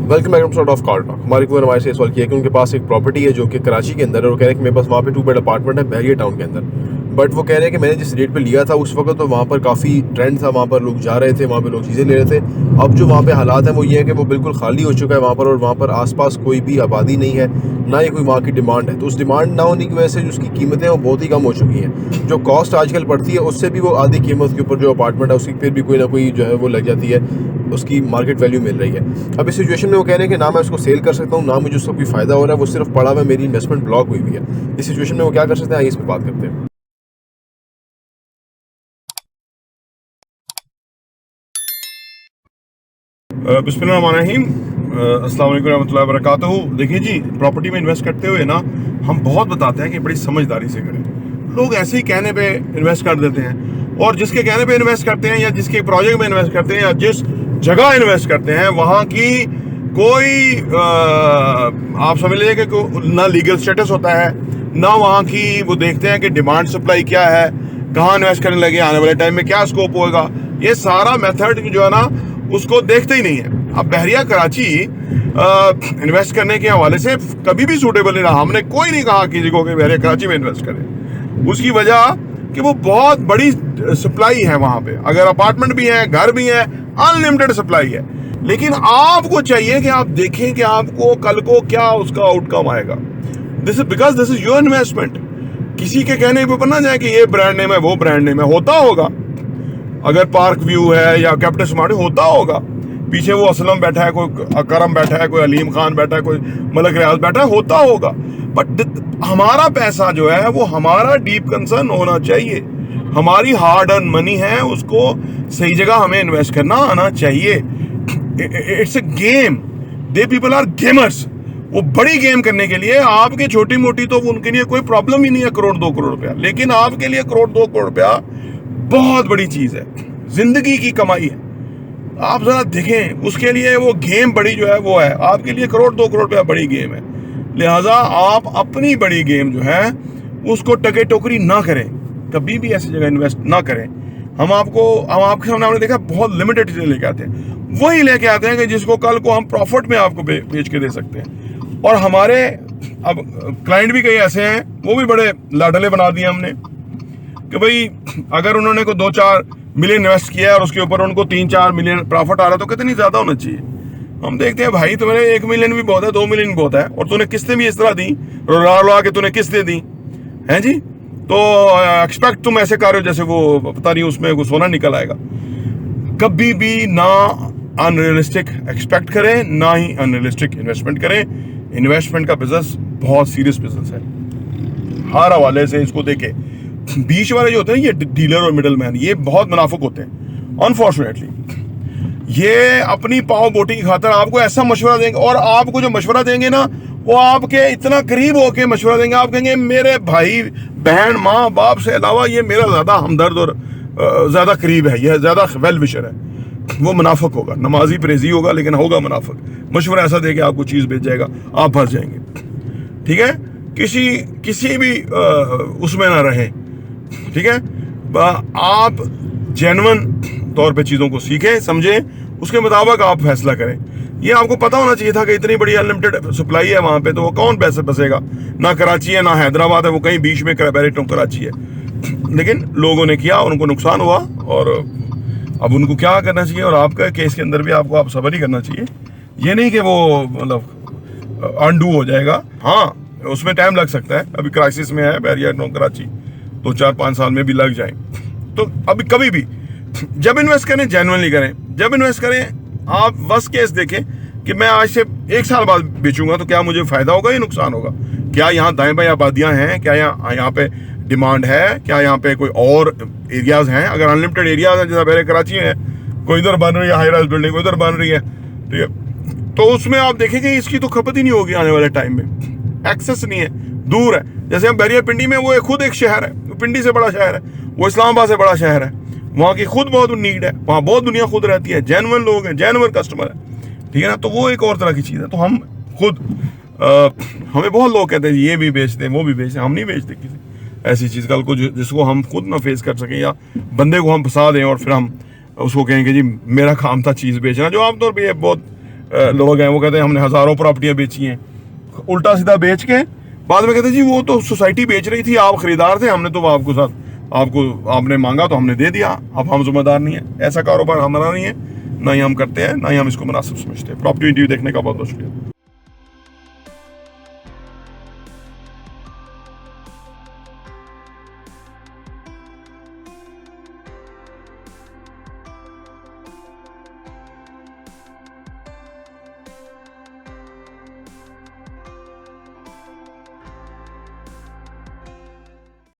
Welcome back two of car talk. हमारे को हमारे से सवाल किया कि उनके पास एक प्रॉपर्टी है जो कि कराची के अंदर है और कह रहे हैं कि मेरे पास वहाँ पे 2 बेड अपार्टमेंट है बहरिया टाउन के अंदर। बट वो कह रहे हैं कि मैंने जिस रेट पे लिया था उस वक्त तो वहाँ पर काफ़ी ट्रेंड था, वहाँ पर लोग जा रहे थे, वहाँ पे लोग चीज़ें ले रहे थे। अब जो वहाँ पे हालात हैं वो ये है कि वो बिल्कुल खाली हो चुका है वहाँ पर, और वहाँ पर आसपास कोई भी आबादी नहीं है, ना ही कोई वहाँ की डिमांड है। तो उस डिमांड ना होने की वजह से उसकी कीमतें वो बहुत ही कम हो चुकी हैं। जो कॉस्ट आजकल पड़ती है उससे भी वो आधी कीमत के ऊपर जो अपार्टमेंट है उसकी फिर भी कोई ना कोई जो है वो लग जाती है, उसकी मार्केट वैल्यू मिल रही है। अब इस सिचुएशन में वो कह रहे हैं कि ना मैं उसको सेल कर सकता हूँ, ना मुझे उसका कोई फ़ायदा हो रहा है, वो सिर्फ पड़ा हुआ है, मेरी इन्वेस्टमेंट ब्लॉक हुई हुई है। इस सिचुएशन में वो क्या कर सकते हैं, आइए इस पर बात करते हैं। बिस्मिल्लाहिर्रहमानिर्रहीम। अस्सलाम वालेकुम रहमतुल्लाहि व बरकातहू। देखिए जी, प्रॉपर्टी में इन्वेस्ट करते हुए ना हम बहुत बताते हैं कि बड़ी समझदारी से करें। लोग ऐसे ही कहने पे इन्वेस्ट कर देते हैं, और जिसके कहने पे इन्वेस्ट करते हैं या जिसके प्रोजेक्ट में इन्वेस्ट करते हैं या जिस जगह इन्वेस्ट करते हैं वहाँ की कोई आप समझ लीजिए कि ना लीगल स्टेटस होता है, ना वहाँ की वो देखते हैं कि डिमांड सप्लाई क्या है, कहाँ इन्वेस्ट करने लगे, आने वाले टाइम में क्या स्कोप होगा। ये सारा मेथड जो है ना उसको देखते ही नहीं है। अब बहरिया कराची इन्वेस्ट करने के हवाले से कभी भी सूटेबल नहीं रहा। हमने कोई नहीं कहा किसी को कि बहरिया कराची में इन्वेस्ट करें। उसकी वजह कि वो बहुत बड़ी सप्लाई है वहाँ पे, अगर अपार्टमेंट भी है, घर भी है, अनलिमिटेड सप्लाई है। लेकिन आपको चाहिए कि आप देखें कि आपको कल को क्या उसका आउटकम आएगा। This is your investment. किसी के कहने पे ना जाए कि ये ब्रांड नेम है, वो ब्रांड नेम है। होता होगा, अगर पार्क व्यू है या कैपिटल स्मार्ट होता होगा, पीछे वो असलम बैठा है, कोई करम बैठा है, कोई अलीम खान बैठा है, कोई मलक रियाज बैठा है, होता होगा। बट हमारा पैसा जो है वो हमारा डीप कंसर्न होना चाहिए। हमारी हार्ड अर्न मनी है, उसको सही जगह हमें इन्वेस्ट करना आना चाहिए। It's a game, they people are gamers. वो बड़ी गेम करने के लिए आपके छोटी मोटी तो उनके लिए कोई प्रॉब्लम ही नहीं है, 1-2 करोड़ रुपया। लेकिन आपके लिए 1-2 करोड़ रुपया बहुत बड़ी चीज है, जिंदगी की कमाई है। आप जरा देखें, उसके लिए वो गेम बड़ी जो है वो है। आपके लिए 1-2 करोड़ रुपया बड़ी गेम है। लिहाजा आप अपनी बड़ी गेम जो है उसको टके टोकरी ना करें, कभी भी ऐसी जगह इन्वेस्ट ना करें। हम आपके सामने हमने देखा बहुत लिमिटेड चीजें लेके आते हैं, वही लेके आते हैं कि जिसको कल को हम प्रॉफिट में आपको बेच के दे सकते हैं। और हमारे अब क्लाइंट भी कई ऐसे हैं, वो भी बड़े लाडले बना दिए हमने कि भाई अगर उन्होंने को 2-4 मिलियन इन्वेस्ट किया है और उसके ऊपर उनको 3-4 मिलियन प्रॉफिट आ रहा है तो कितनी ज्यादा होना चाहिए। हम देखते हैं भाई तुम्हें 1 मिलियन भी बहुत है, 2 मिलियन भी बहुत है, और तूने किस्तें भी इस तरह दी, रुला के तूने किस्तें दी हैं जी। तो एक्सपेक्ट तुम ऐसे कर रहे हो जैसे वो पता नहीं उसमें वो सोना निकल आएगा। कभी भी ना अनरियलिस्टिक एक्सपेक्ट करें, ना ही अनरियलिस्टिक इन्वेस्टमेंट करें। इन्वेस्टमेंट का बिजनेस बहुत सीरियस बिजनेस है। हर हवाले से इसको देखे, बीच वाले जो होते हैं ये डीलर और मिडल मैन, ये बहुत मुनाफिक होते हैं। अनफॉर्चुनेटली ये अपनी पाव बोटी की खातर आपको ऐसा मशवरा देंगे, और आपको जो मशवरा देंगे ना वो आपके इतना करीब होके मशवरा देंगे। आप कहेंगे मेरे भाई बहन माँ बाप से अलावा ये मेरा ज्यादा हमदर्द और ज्यादा करीब है, यह ज्यादा वेल विशर है। वो मुनाफिक होगा, नमाजी परहेजी होगा, लेकिन होगा मुनाफिक। मशवरा ऐसा दे के आपको चीज बेच जाएगा, आप फंस जाएंगे। ठीक है, किसी भी उसमें ना रहे। ठीक है, आप जेन्युइन तौर पे चीजों को सीखें, समझें, उसके मुताबिक आप फैसला करें। ये आपको पता होना चाहिए था कि इतनी बड़ी अनलिमिटेड सप्लाई है वहां पे, तो वो कौन पैसे बसेगा। ना कराची है, ना हैदराबाद है, वो कहीं बीच में कराची है। लेकिन लोगों ने किया, उनको नुकसान हुआ, और अब उनको क्या करना चाहिए। और आपका केस के अंदर भी आपको आप सब्र ही करना चाहिए। ये नहीं कि वो मतलब अनडू हो जाएगा। हाँ, उसमें टाइम लग सकता है, अभी क्राइसिस में है बहरिया कराची, 2-4-5 साल में भी लग जाए। तो अभी कभी भी जब इन्वेस्ट करें जेन्युइनली करें। जब इन्वेस्ट करें आप वर्स्ट केस देखें कि मैं आज से 1 साल बाद बेचूंगा तो क्या मुझे फायदा होगा या नुकसान होगा। क्या यहाँ दाएं बाएं आबादियां हैं, क्या यहाँ पे डिमांड है, क्या यहाँ पे कोई और एरियाज हैं। अगर अनलिमिटेड एरियाज हैं, जैसा बहरे कराची में, कोई इधर बन रही है हाई राइज बिल्डिंग, उधर बन रही है, ठीक है, तो उसमें आप देखेंगे इसकी तो खपत ही नहीं होगी आने वाले टाइम में। एक्सेस नहीं है, दूर है। जैसे हम बहरिया पिंडी में, वो खुद एक शहर है, पिंडी से बड़ा शहर है, वो इस्लामाबाद से बड़ा शहर है, वहाँ की खुद बहुत नीड है, वहाँ बहुत दुनिया खुद रहती है, जेन्युइन लोग हैं, जेन्युइन कस्टमर है। ठीक है ना, तो वो एक और तरह की चीज़ है। तो हम खुद हमें बहुत लोग कहते हैं ये भी बेचते हैं, वो भी बेचते हैं, हम नहीं बेचते किसी ऐसी चीज़ कल को जिसको हम खुद ना फेस कर सकें, या बंदे को हम फंसा दें और फिर हम उसको कहेंगे जी मेरा काम था चीज़ बेचना, जो आमतौर पर ये बहुत लोग हैं वो कहते हैं हमने हज़ारों प्रॉपर्टियां बेची हैं, उल्टा सीधा बेच के बाद में कहते हैं जी वो तो सोसाइटी बेच रही थी, आप खरीदार थे, हमने तो आपको साथ आपने मांगा तो हमने दे दिया, अब हम जिम्मेदार नहीं है। ऐसा कारोबार हमारा नहीं है, ना ही हम करते हैं, ना ही हम इसको मुनासिब समझते हैं। प्रॉपर्टी वीडियो देखने का बहुत बहुत शुक्रिया।